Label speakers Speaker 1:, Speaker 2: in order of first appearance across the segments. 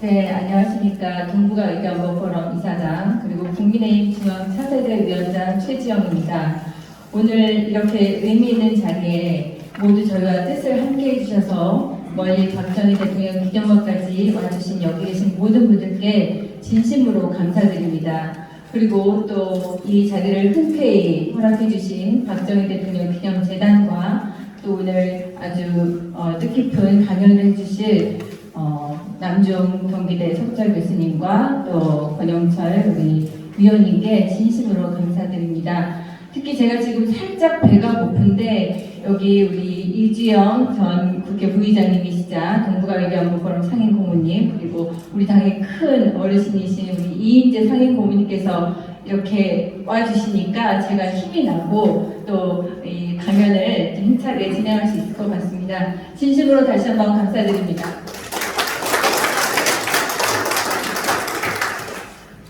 Speaker 1: 네, 안녕하십니까. 동북아 의견보 포럼 이사장 그리고 국민의힘 중앙 차세대 위원장 최지영입니다. 오늘 이렇게 의미 있는 자리에 모두 저희와 뜻을 함께 해주셔서 멀리 박정희 대통령 기념관까지 와주신 여기 계신 모든 분들께 진심으로 감사드립니다. 그리고 또 이 자리를 흔쾌히 허락해주신 박정희 대통령 기념재단과 또 오늘 아주 뜻깊은 강연을 해주실 남중 경기대 석철 교수님과 또 권영철 우리 위원님께 진심으로 감사드립니다. 특히 제가 지금 살짝 배가 고픈데 여기 우리 이주영 전 국회 부의장님이시자 동북아외교안보 포럼 상임 고문님 그리고 우리 당의 큰 어르신이신 우리 이인재 상임 고문님께서 이렇게 와주시니까 제가 힘이 나고 또 이 강연을 힘차게 진행할 수 있을 것 같습니다. 진심으로 다시 한번 감사드립니다.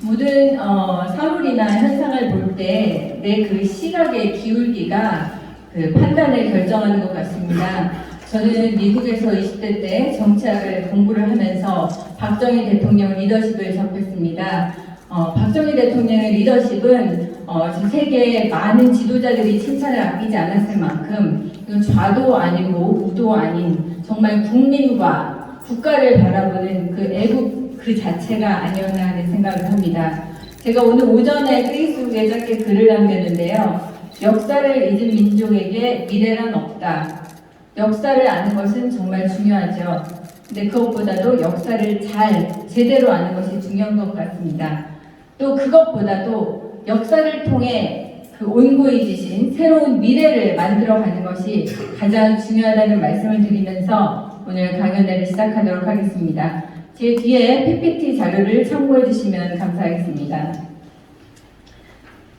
Speaker 1: 모든 사물이나 현상을 볼 때 내 그 시각의 기울기가 그 판단을 결정하는 것 같습니다. 저는 미국에서 20대 때 정치학을 공부를 하면서 박정희 대통령 리더십을 접했습니다. 박정희 대통령의 리더십은 지금 세계의 많은 지도자들이 칭찬을 아끼지 않았을 만큼 이건 좌도 아니고 우도 아닌 정말 국민과 국가를 바라보는 그 애국 그 자체가 아니었나 하는 생각을 합니다. 제가 오늘 오전에 페이스북에 짧게 글을 남겼는데요. 역사를 잊은 민족에게 미래란 없다. 역사를 아는 것은 정말 중요하죠. 근데 그것보다도 역사를 제대로 아는 것이 중요한 것 같습니다. 또 그것보다도 역사를 통해 그 온고해지신 새로운 미래를 만들어가는 것이 가장 중요하다는 말씀을 드리면서 오늘 강연회를 시작하도록 하겠습니다. 제 뒤에 PPT 자료를 참고해 주시면 감사하겠습니다.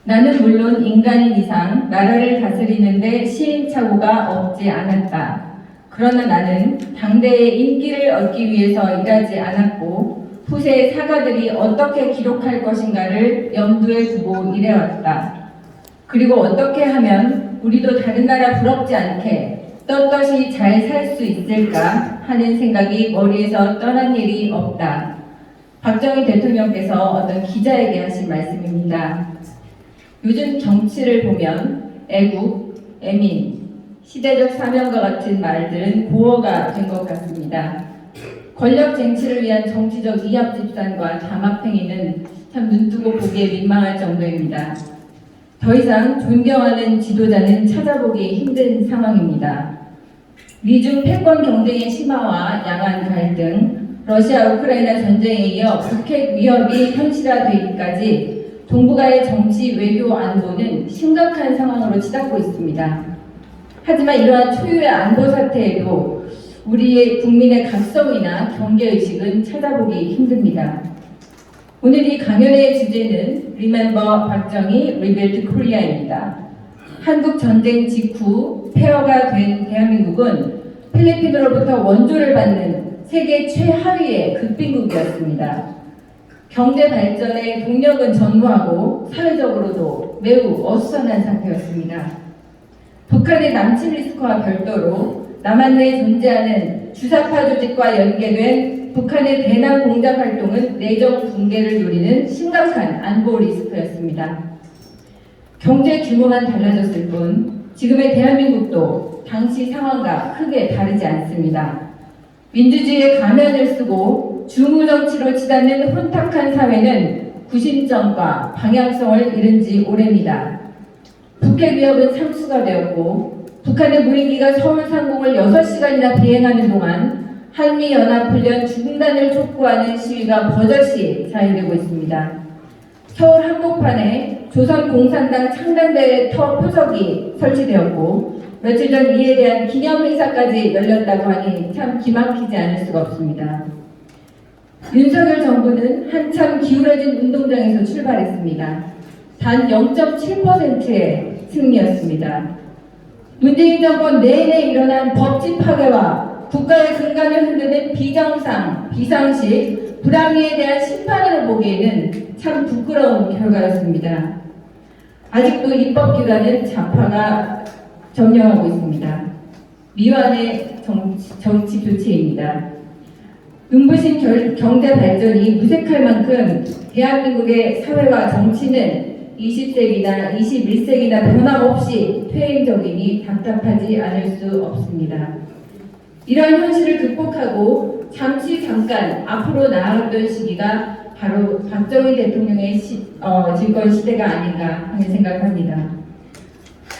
Speaker 1: 나는 물론 인간인 이상 나라를 다스리는데 시행착오가 없지 않았다. 그러나 나는 당대의 인기를 얻기 위해서 일하지 않았고 후세의 사가들이 어떻게 기록할 것인가를 염두에 두고 일해왔다. 그리고 어떻게 하면 우리도 다른 나라 부럽지 않게 떳떳이 잘 살 수 있을까 하는 생각이 머리에서 떠난 일이 없다. 박정희 대통령께서 어떤 기자에게 하신 말씀입니다. 요즘 정치를 보면 애국, 애민, 시대적 사명과 같은 말들은 고어가 된 것 같습니다. 권력 쟁취를 위한 정치적 이합 집산과 담합행위는 참 눈뜨고 보기에 민망할 정도입니다. 더 이상 존경하는 지도자는 찾아보기 힘든 상황입니다. 미중 패권 경쟁의 심화와 양안 갈등, 러시아 우크라이나 전쟁에 이어 북핵 위협이 현실화되기까지 동북아의 정치, 외교, 안보는 심각한 상황으로 치닫고 있습니다. 하지만 이러한 초유의 안보 사태에도 우리의 국민의 각성이나 경계의식은 찾아보기 힘듭니다. 오늘 이 강연의 주제는 Remember 박정희, Rebuild Korea입니다. 한국 전쟁 직후 폐허가 된 대한민국은 필리핀으로부터 원조를 받는 세계 최하위의 극빈국이었습니다. 경제 발전의 동력은 전무하고 사회적으로도 매우 어수선한 상태였습니다. 북한의 남침 리스크와 별도로 남한 내에 존재하는 주사파 조직과 연계된 북한의 대남 공작 활동은 내정 붕괴를 노리는 심각한 안보 리스크였습니다. 경제 규모만 달라졌을 뿐 지금의 대한민국도 당시 상황과 크게 다르지 않습니다. 민주주의의 가면을 쓰고 주무정치로 치닫는 혼탁한 사회는 구심점과 방향성을 잃은 지 오래입니다. 북핵 위협은 상수가 되었고 북한의 무인기가 서울 상공을 6시간이나 비행하는 동안 한미연합훈련 중단을 촉구하는 시위가 버젓이 자행되고 있습니다. 서울 한복판에 조선공산당 창단대회 터 표석이 설치되었고 며칠 전 이에 대한 기념행사까지 열렸다고 하니 참 기막히지 않을 수가 없습니다. 윤석열 정부는 한참 기울어진 운동장에서 출발했습니다. 단 0.7%의 승리였습니다. 문재인 정권 내내 일어난 법치 파괴와 국가의 근간을 흔드는 비정상, 비상식, 불합리에 대한 심판으로 보기에는 참 부끄러운 결과였습니다. 아직도 입법기관은 좌파가 점령하고 있습니다. 미완의 정치 교체입니다. 눈부신 경제 발전이 무색할 만큼 대한민국의 사회와 정치는 20세기나 21세기나 변함없이 퇴행적이니 답답하지 않을 수 없습니다. 이러한 현실을 극복하고 잠깐 앞으로 나아갔던 시기가 바로 박정희 대통령의 집권 시대가 아닌가 하는 생각합니다.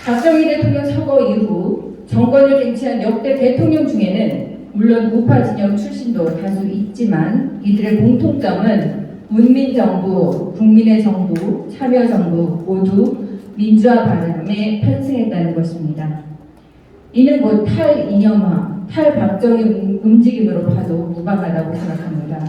Speaker 1: 박정희 대통령 서거 이후 정권을 쟁취한 역대 대통령 중에는 물론 우파 진영 출신도 다수 있지만 이들의 공통점은 문민정부, 국민의 정부, 참여정부 모두 민주화 바람에 편승했다는 것입니다. 이는 곧 탈이념화, 탈박정희 움직임으로 봐도 무방하다고 생각합니다.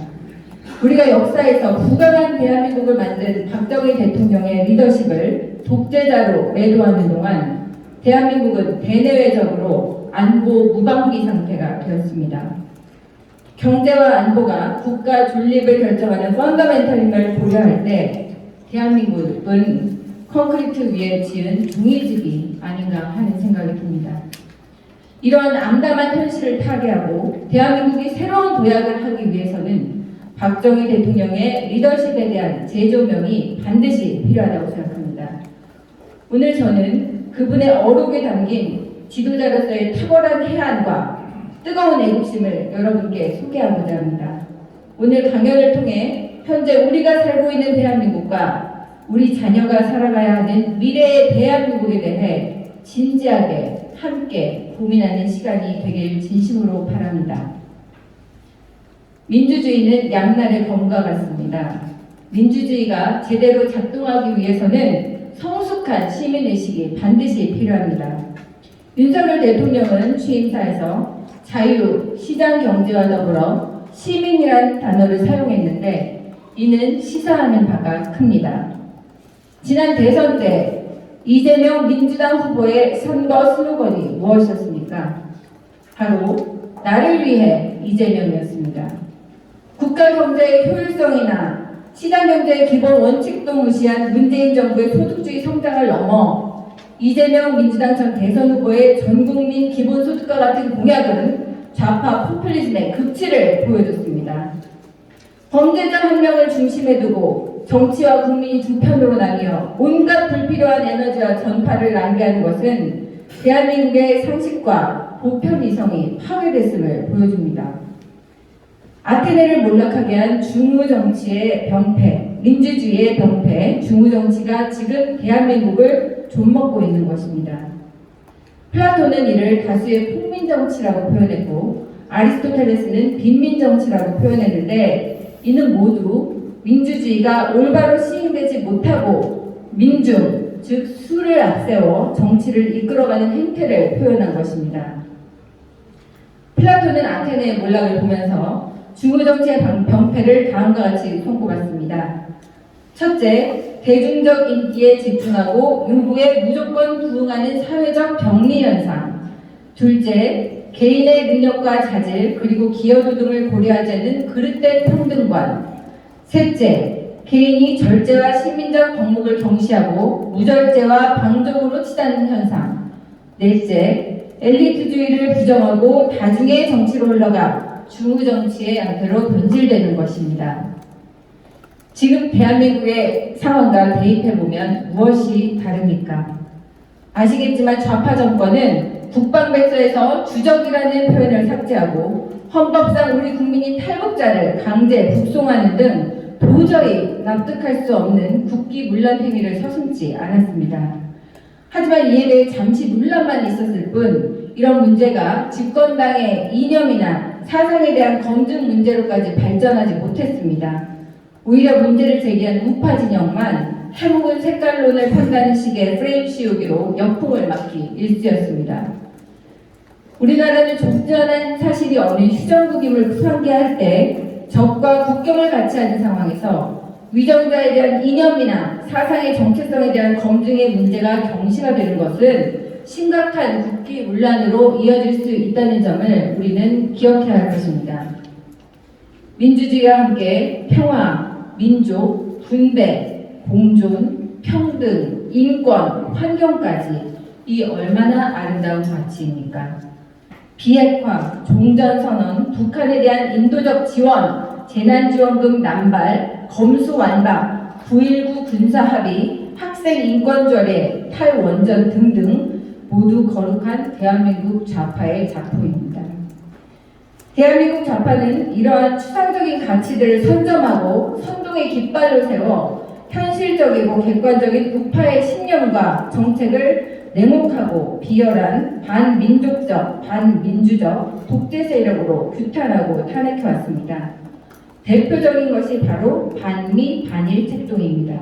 Speaker 1: 우리가 역사에서 부강한 대한민국을 만든 박정희 대통령의 리더십을 독재자로 매도하는 동안 대한민국은 대내외적으로 안보 무방비 상태가 되었습니다. 경제와 안보가 국가 존립을 결정하는 펀더멘털임을 고려할 때 대한민국은 콘크리트 위에 지은 종이집이 아닌가 하는 생각이 듭니다. 이러한 암담한 현실을 타개하고 대한민국이 새로운 도약을 하기 위해서는 박정희 대통령의 리더십에 대한 재조명이 반드시 필요하다고 생각합니다. 오늘 저는 그분의 어록에 담긴 지도자로서의 탁월한 해안과 뜨거운 애국심을 여러분께 소개하고자 합니다. 오늘 강연을 통해 현재 우리가 살고 있는 대한민국과 우리 자녀가 살아가야 하는 미래의 대한민국에 대해 진지하게 함께 고민하는 시간이 되길 진심으로 바랍니다. 민주주의는 양날의 검과 같습니다. 민주주의가 제대로 작동하기 위해서는 성숙한 시민의식이 반드시 필요합니다. 윤석열 대통령은 취임사에서 자유, 시장 경제와 더불어 시민이라는 단어를 사용했는데 이는 시사하는 바가 큽니다. 지난 대선 때 이재명 민주당 후보의 선거 슬로건이 무엇이었습니까? 바로 나를 위해 이재명이었습니다. 국가 경제의 효율성이나 시장 경제의 기본 원칙도 무시한 문재인 정부의 소득주의 성장을 넘어 이재명 민주당 전 대선 후보의 전국민 기본소득과 같은 공약은 좌파 포퓰리즘의 극치를 보여줬습니다. 범죄자 한 명을 중심에 두고 정치와 국민이 두 편으로 나뉘어 온갖 불필요한 에너지와 전파를 낭비하는 것은 대한민국의 상식과 보편이성이 파괴됐음을 보여줍니다. 아테네를 몰락하게 한 중우정치의 병폐, 민주주의의 병폐, 중우정치가 지금 대한민국을 좀먹고 있는 것입니다. 플라톤은 이를 다수의 풍민정치라고 표현했고 아리스토텔레스는 빈민정치라고 표현했는데 이는 모두 민주주의가 올바로 시행되지 못하고 민중, 즉 수를 앞세워 정치를 이끌어가는 행태를 표현한 것입니다. 플라톤은 아테네의 몰락을 보면서 중우정치의 병폐를 다음과 같이 손꼽았습니다. 첫째, 대중적 인기에 집중하고 요구에 무조건 부응하는 사회적 병리 현상. 둘째, 개인의 능력과 자질 그리고 기여도 등을 고려하지 않는 그릇된 평등관. 셋째, 개인이 절제와 시민적 덕목을 경시하고 무절제와 방종으로 치닫는 현상. 넷째, 엘리트주의를 부정하고 다중의 정치로 흘러가 중우정치의 양태로 변질되는 것입니다. 지금 대한민국의 상황과 대입해보면 무엇이 다릅니까? 아시겠지만 좌파 정권은 국방백서에서 주적이라는 표현을 삭제하고 헌법상 우리 국민이 탈북자를 강제 북송하는 등 도저히 납득할 수 없는 국기문란 행위를 서슴지 않았습니다. 하지만 이에 대해 잠시 논란만 있었을 뿐 이런 문제가 집권당의 이념이나 사상에 대한 검증 문제로까지 발전하지 못했습니다. 오히려 문제를 제기한 우파 진영만 해묵은 색깔론을 펀다는 식의 프레임 씌우기로 역풍을 맞기 일쑤였습니다. 우리나라는 존재하는 사실이 없는 휴전국임을 상기할 때 적과 국경을 같이 하는 상황에서 위정자에 대한 이념이나 사상의 정체성에 대한 검증의 문제가 경시가 되는 것은 심각한 국기문란으로 이어질 수 있다는 점을 우리는 기억해야 할 것입니다. 민주주의와 함께 평화, 민족, 분배, 공존, 평등, 인권, 환경까지 이 얼마나 아름다운 가치입니까? 비핵화, 종전선언, 북한에 대한 인도적 지원, 재난지원금 남발, 검수완박, 9.19 군사합의, 학생 인권조례, 탈원전 등등 모두 거룩한 대한민국 좌파의 작품입니다. 대한민국 좌파는 이러한 추상적인 가치들을 선점하고 선동의 깃발로 세워 현실적이고 객관적인 우파의 신념과 정책을 냉혹하고 비열한 반민족적, 반민주적 독재 세력으로 규탄하고 탄핵해왔습니다. 대표적인 것이 바로 반미 반일 책동입니다.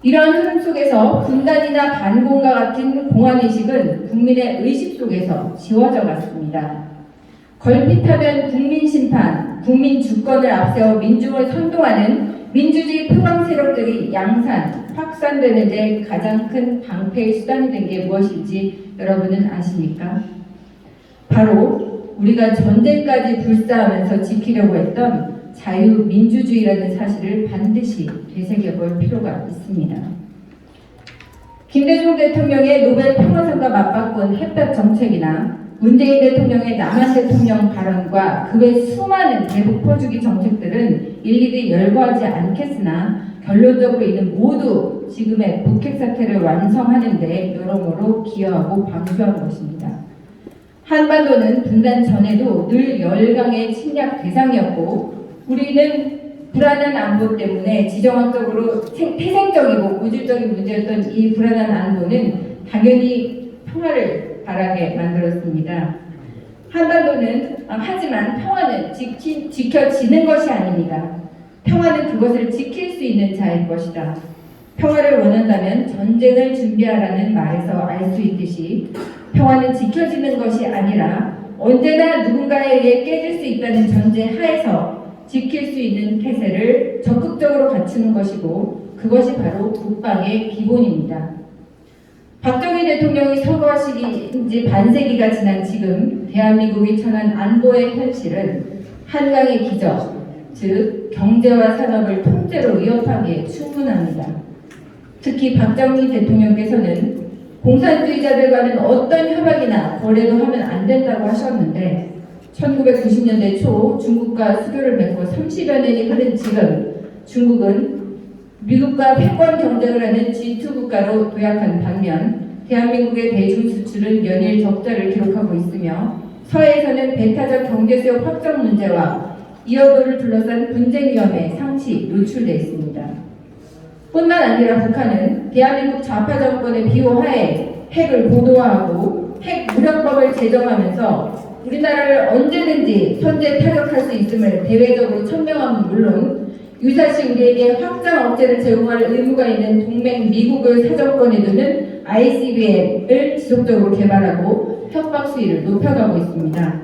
Speaker 1: 이러한 흐름 속에서 분단이나 반공과 같은 공안의식은 국민의 의식 속에서 지워져 갔습니다. 걸핏하면 국민심판, 국민주권을 앞세워 민중을 선동하는 민주주의 표방 세력들이 양산, 확산되는 데 가장 큰 방패의 수단이 된 게 무엇인지 여러분은 아십니까? 바로 우리가 전쟁까지 불사하면서 지키려고 했던 자유민주주의라는 사실을 반드시 되새겨볼 필요가 있습니다. 김대중 대통령의 노벨 평화상과 맞바꾼 햇볕 정책이나 문재인 대통령의 남한 대통령 발언과 그 외 수많은 대북 퍼주기 정책들은 일일이 열거하지 않겠으나 결론적으로 이는 모두 지금의 북핵 사태를 완성하는 데 여러모로 기여하고 방조한 것입니다. 한반도는 분단 전에도 늘 열강의 침략 대상이었고 우리는 불안한 안보 때문에 지정학적으로 태생적이고 고질적인 문제였던 이 불안한 안보는 당연히 평화를 바라게 만들었습니다. 하지만 평화는 지켜지는 것이 아닙니다. 평화는 그것을 지킬 수 있는 자일 것이다. 평화를 원한다면 전쟁을 준비하라는 말에서 알 수 있듯이 평화는 지켜지는 것이 아니라 언제나 누군가에게 깨질 수 있다는 전제 하에서 지킬 수 있는 태세를 적극적으로 갖추는 것이고 그것이 바로 국방의 기본입니다. 박정희 대통령이 서거하시기 지 반세기가 지난 지금 대한민국이 처한 안보의 현실은 한강의 기적, 즉 경제와 산업을 통째로 위협하기에 충분합니다. 특히 박정희 대통령께서는 공산주의자들과는 어떤 협약이나 거래도 하면 안 된다고 하셨는데 1990년대 초 중국과 수교를 맺고 30여 년이 흐른 지금 중국은 미국과 패권 경쟁을 하는 G2 국가로 도약한 반면 대한민국의 대중 수출은 연일 적자를 기록하고 있으며 서해에서는 배타적 경제 수요 확정 문제와 이어도를 둘러싼 분쟁 위험에 상시 노출되어 있습니다. 뿐만 아니라 북한은 대한민국 좌파 정권의 비호하에 핵을 고도화하고 핵 무력법을 제정하면서 우리나라를 언제든지 선제 타격할 수 있음을 대외적으로 천명함은 물론 유사시 우리에게 확장 억제를 제공할 의무가 있는 동맹 미국을 사정권에 두는 ICBM을 지속적으로 개발하고 협박 수위를 높여가고 있습니다.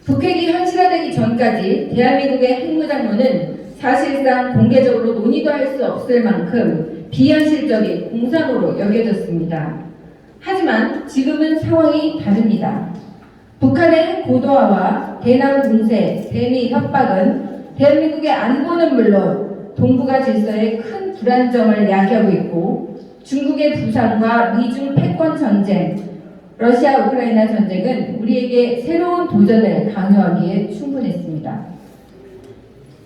Speaker 1: 북핵이 현실화되기 전까지 대한민국의 핵무장론은 사실상 공개적으로 논의도 할 수 없을 만큼 비현실적인 공상으로 여겨졌습니다. 하지만 지금은 상황이 다릅니다. 북한의 핵 고도화와 대남 공세, 대미 협박은 대한민국의 안보는 물론 동북아 질서에 큰 불안정을 야기하고 있고 중국의 부상과 미중 패권 전쟁, 러시아 우크라이나 전쟁은 우리에게 새로운 도전을 강요하기에 충분했습니다.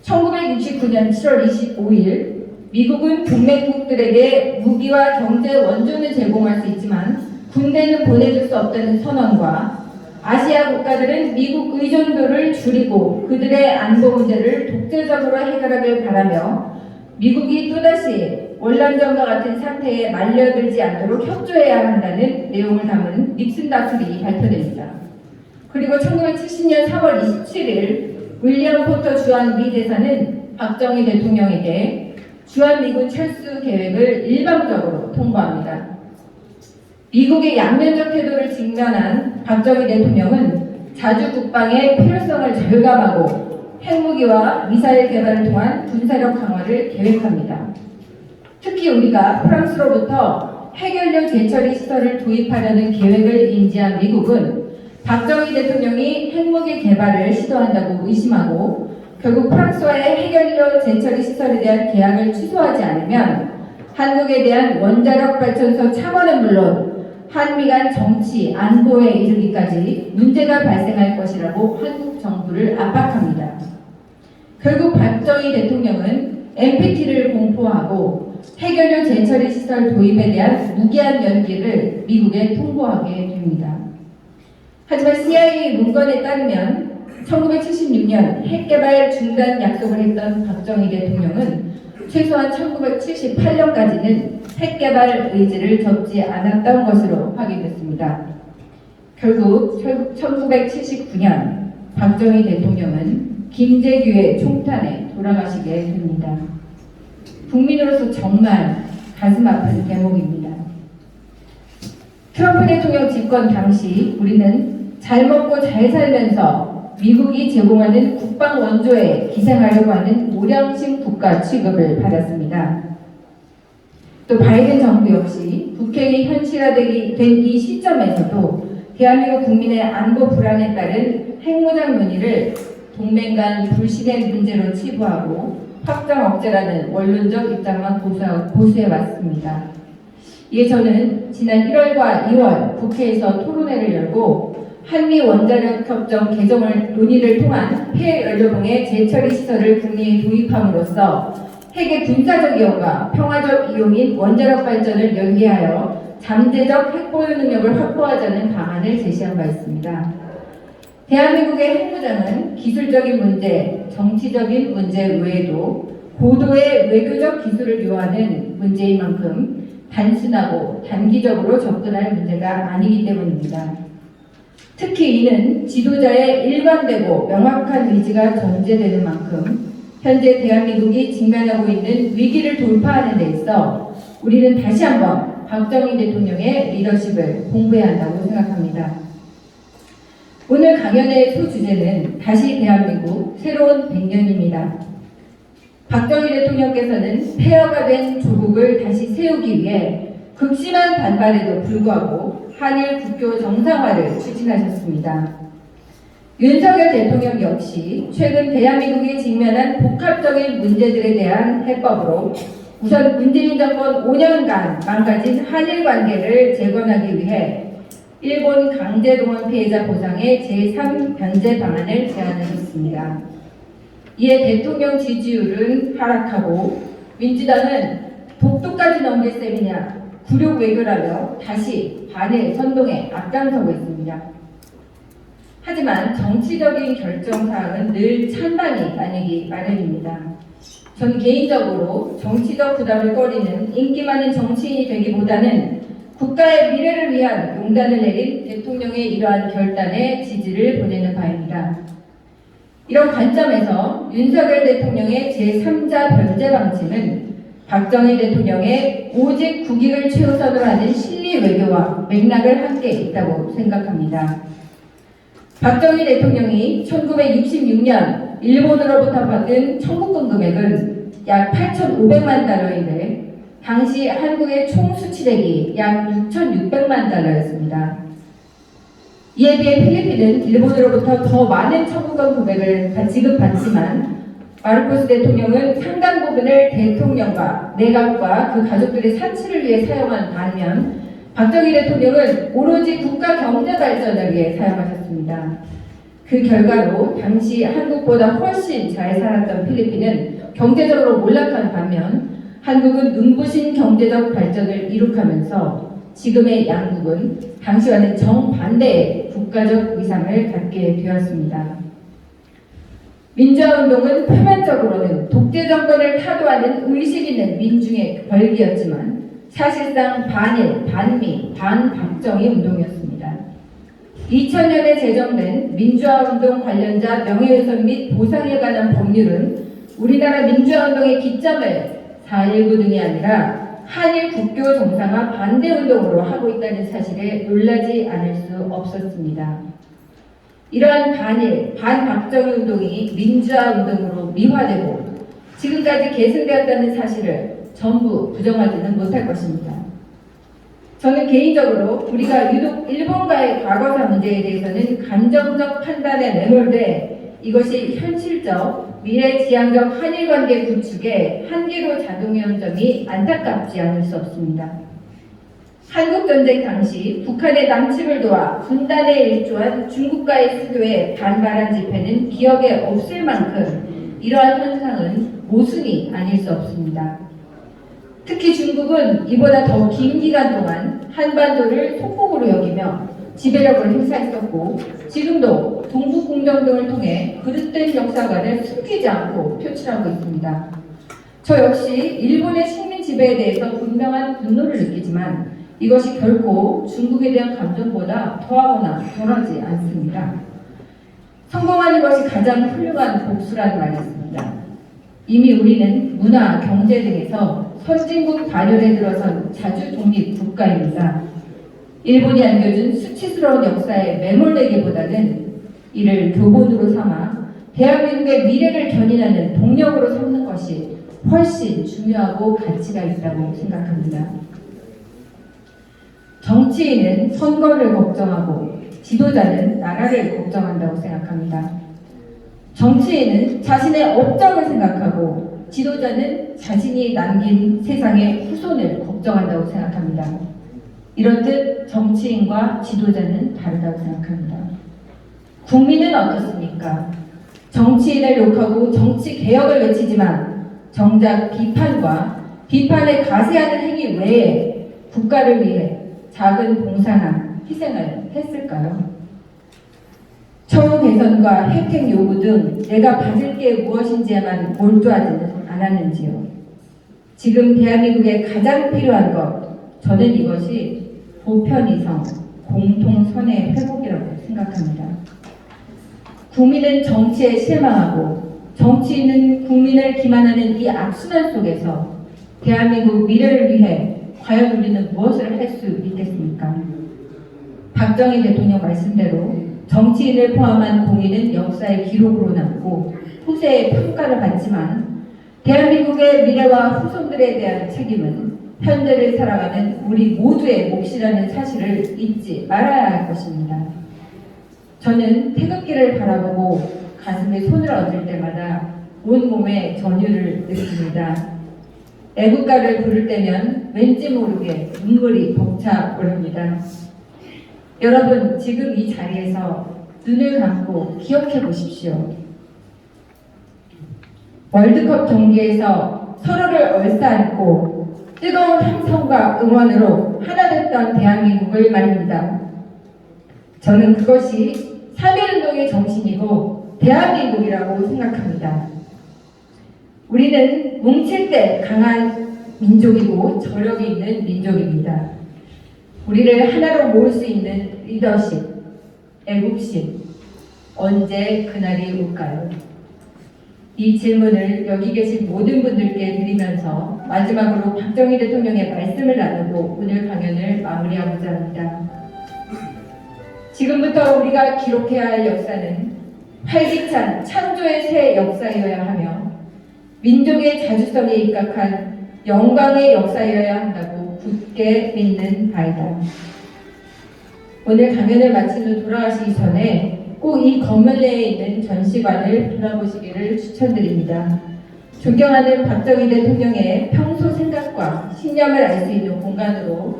Speaker 1: 1969년 7월 25일 미국은 동맹국들에게 무기와 경제 원조는 제공할 수 있지만 군대는 보내줄 수 없다는 선언과 아시아 국가들은 미국 의존도를 줄이고 그들의 안보 문제를 독재적으로 해결하길 바라며 미국이 또다시 월남전과 같은 사태에 말려들지 않도록 협조해야 한다는 내용을 담은 닉슨 다큐멘이 발표됩니다. 그리고 1970년 3월 27일 윌리엄 포터 주한 미 대사는 박정희 대통령에게 주한미군 철수 계획을 일방적으로 통보합니다. 미국의 양면적 태도를 직면한 박정희 대통령은 자주 국방의 필요성을 절감하고 핵무기와 미사일 개발을 통한 군사력 강화를 계획합니다. 특히 우리가 프랑스로부터 핵연료 재처리 시설을 도입하려는 계획을 인지한 미국은 박정희 대통령이 핵무기 개발을 시도한다고 의심하고 결국 프랑스와의 핵연료 재처리 시설에 대한 계약을 취소하지 않으면 한국에 대한 원자력 발전소 참원은 물론 한미 간 정치, 안보에 이르기까지 문제가 발생할 것이라고 한국 정부를 압박합니다. 결국 박정희 대통령은 NPT를 공포하고 해결료 재처리 시설 도입에 대한 무기한 연기를 미국에 통보하게 됩니다. 하지만 CIA 문건에 따르면 1976년 핵개발 중단 약속을 했던 박정희 대통령은 최소한 1978년까지는 핵개발 의지를 접지 않았던 것으로 확인됐습니다. 결국 1979년 박정희 대통령은 김재규의 총탄에 돌아가시게 됩니다. 국민으로서 정말 가슴 아픈 대목입니다. 트럼프 대통령 집권 당시 우리는 잘 먹고 잘 살면서 미국이 제공하는 국방 원조에 기생하려고 하는 무良심 국가 취급을 받았습니다. 또 바이든 정부 역시 북핵이 현실화된 이 시점에서도 대한민국 국민의 안보 불안에 따른 핵무장 논의를 동맹 간 불신의 문제로 치부하고 확장 억제라는 원론적 입장만 고수해왔습니다. 이에 저는 지난 1월과 2월 국회에서 토론회를 열고 한미 원자력 협정 개정을 논의를 통한 폐연료봉의 재처리 시설을 국내에 도입함으로써 핵의 군사적 이용과 평화적 이용인 원자력 발전을 연계하여 잠재적 핵보유 능력을 확보하자는 방안을 제시한 바 있습니다. 대한민국의 핵무장은 기술적인 문제, 정치적인 문제 외에도 고도의 외교적 기술을 요하는 문제인 만큼 단순하고 단기적으로 접근할 문제가 아니기 때문입니다. 특히 이는 지도자의 일관되고 명확한 의지가 전제되는 만큼 현재 대한민국이 직면하고 있는 위기를 돌파하는 데 있어 우리는 다시 한번 박정희 대통령의 리더십을 공부해야 한다고 생각합니다. 오늘 강연의 소주제는 다시 대한민국 새로운 100년입니다. 박정희 대통령께서는 폐허가 된 조국을 다시 세우기 위해 극심한 반발에도 불구하고 한일 국교 정상화를 추진하셨습니다. 윤석열 대통령 역시 최근 대한민국이 직면한 복합적인 문제들에 대한 해법으로 우선 문재인 정권 5년간 망가진 한일 관계를 재건하기 위해 일본 강제동원 피해자 보상의 제3 변제 방안을 제안하셨습니다. 이에 대통령 지지율은 하락하고 민주당은 독도까지 넘길 셈이냐 굴욕 외교라며 다시 반일 선동에 앞장서고 있습니다. 하지만 정치적인 결정사항은 늘 찬반이 나뉘기 마련입니다. 전 개인적으로 정치적 부담을 꺼리는 인기 많은 정치인이 되기보다는 국가의 미래를 위한 용단을 내린 대통령의 이러한 결단에 지지를 보내는 바입니다. 이런 관점에서 윤석열 대통령의 제3자 변제 방침은 박정희 대통령의 오직 국익을 최우선으로 하는 실리 외교와 맥락을 함께 있다고 생각합니다. 박정희 대통령이 1966년 일본으로부터 받은 청구권 금액은 약 8,500만 달러인데 당시 한국의 총 수출액이 약 6,600만 달러였습니다. 이에 비해 필리핀은 일본으로부터 더 많은 청구권 금액을 지급받지만 마르코스 대통령은 상당 부분을 대통령과 내각과 그 가족들의 사치를 위해 사용한 반면 박정희 대통령은 오로지 국가 경제 발전을 위해 사용하셨습니다. 그 결과로 당시 한국보다 훨씬 잘 살았던 필리핀은 경제적으로 몰락한 반면 한국은 눈부신 경제적 발전을 이룩하면서 지금의 양국은 당시와는 정반대의 국가적 위상을 갖게 되었습니다. 민주화운동은 표면적으로는 독재 정권을 타도하는 의식 있는 민중의 벌기였지만 사실상 반일, 반미, 반박정희 운동이었습니다. 2000년에 제정된 민주화운동 관련자 명예훼손 및 보상에 관한 법률은 우리나라 민주화운동의 기점을 4.19 등이 아니라 한일 국교 정상화 반대운동으로 하고 있다는 사실에 놀라지 않을 수 없었습니다. 이러한 반일, 반박정희 운동이 민주화 운동으로 미화되고 지금까지 계승되었다는 사실을 전부 부정하지는 못할 것입니다. 저는 개인적으로 우리가 유독 일본과의 과거사 문제에 대해서는 감정적 판단에 매몰돼 이것이 현실적, 미래지향적 한일관계 구축에 한계로 작용해온 점이 안타깝지 않을 수 없습니다. 한국전쟁 당시 북한의 남침을 도와 분단에 일조한 중국과의 수교에 반발한 집회는 기억에 없을 만큼 이러한 현상은 모순이 아닐 수 없습니다. 특히 중국은 이보다 더 긴 기간 동안 한반도를 속공으로 여기며 지배력을 행사했었고 지금도 동북공정 등을 통해 그릇된 역사관을 숨기지 않고 표출하고 있습니다. 저 역시 일본의 식민 지배에 대해서 분명한 분노를 느끼지만 이것이 결코 중국에 대한 감정보다 더하거나 덜하지 않습니다. 성공하는 것이 가장 훌륭한 복수라는 말이 있습니다. 이미 우리는 문화, 경제 등에서 선진국 반열에 들어선 자주 독립 국가입니다. 일본이 안겨준 수치스러운 역사에 매몰되기보다는 이를 교본으로 삼아 대한민국의 미래를 견인하는 동력으로 삼는 것이 훨씬 중요하고 가치가 있다고 생각합니다. 정치인은 선거를 걱정하고 지도자는 나라를 걱정한다고 생각합니다. 정치인은 자신의 업적을 생각하고 지도자는 자신이 남긴 세상의 후손을 걱정한다고 생각합니다. 이렇듯 정치인과 지도자는 다르다고 생각합니다. 국민은 어떻습니까? 정치인을 욕하고 정치 개혁을 외치지만 정작 비판과 비판에 가세하는 행위 외에 국가를 위해 작은 봉사나 희생을 했을까요? 처우 개선과 혜택 요구 등 내가 받을 게 무엇인지에만 몰두하지는 않았는지요. 지금 대한민국에 가장 필요한 것, 저는 이것이 보편이성, 공통선의 회복이라고 생각합니다. 국민은 정치에 실망하고 정치인은 국민을 기만하는 이 악순환 속에서 대한민국 미래를 위해 과연 우리는 무엇을 할 수 있겠습니까? 박정희 대통령 말씀대로 정치인을 포함한 공인은 역사의 기록으로 남고 후세의 평가를 받지만 대한민국의 미래와 후손들에 대한 책임은 현재를 살아가는 우리 모두의 몫이라는 사실을 잊지 말아야 할 것입니다. 저는 태극기를 바라보고 가슴에 손을 얹을 때마다 온몸에 전율을 느낍니다. 애국가를 부를 때면 왠지 모르게 눈물이 벅차 오릅니다. 여러분, 지금 이 자리에서 눈을 감고 기억해 보십시오. 월드컵 경기에서 서로를 얼싸안고 뜨거운 함성과 응원으로 하나 됐던 대한민국을 말입니다. 저는 그것이 3.1운동의 정신이고 대한민국이라고 생각합니다. 우리는 뭉칠 때 강한 민족이고 저력이 있는 민족입니다. 우리를 하나로 모을 수 있는 리더십, 애국심, 언제 그날이 올까요? 이 질문을 여기 계신 모든 분들께 드리면서 마지막으로 박정희 대통령의 말씀을 나누고 오늘 강연을 마무리하고자 합니다. 지금부터 우리가 기록해야 할 역사는 활기찬 창조의 새 역사여야 하며 민족의 자주성에 입각한 영광의 역사여야 한다고 굳게 믿는 바이다. 오늘 강연을 마친 후 돌아가시기 전에 꼭 이 건물 내에 있는 전시관을 돌아보시기를 추천드립니다. 존경하는 박정희 대통령의 평소 생각과 신념을 알 수 있는 공간으로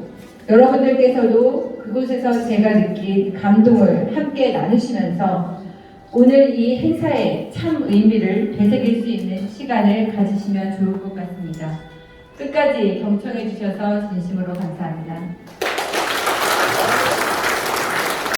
Speaker 1: 여러분들께서도 그곳에서 제가 느낀 감동을 함께 나누시면서 오늘 이 행사의 참 의미를 되새길 수 있는 시간을 가지시면 좋을 것 같습니다. 끝까지 경청해 주셔서 진심으로 감사합니다.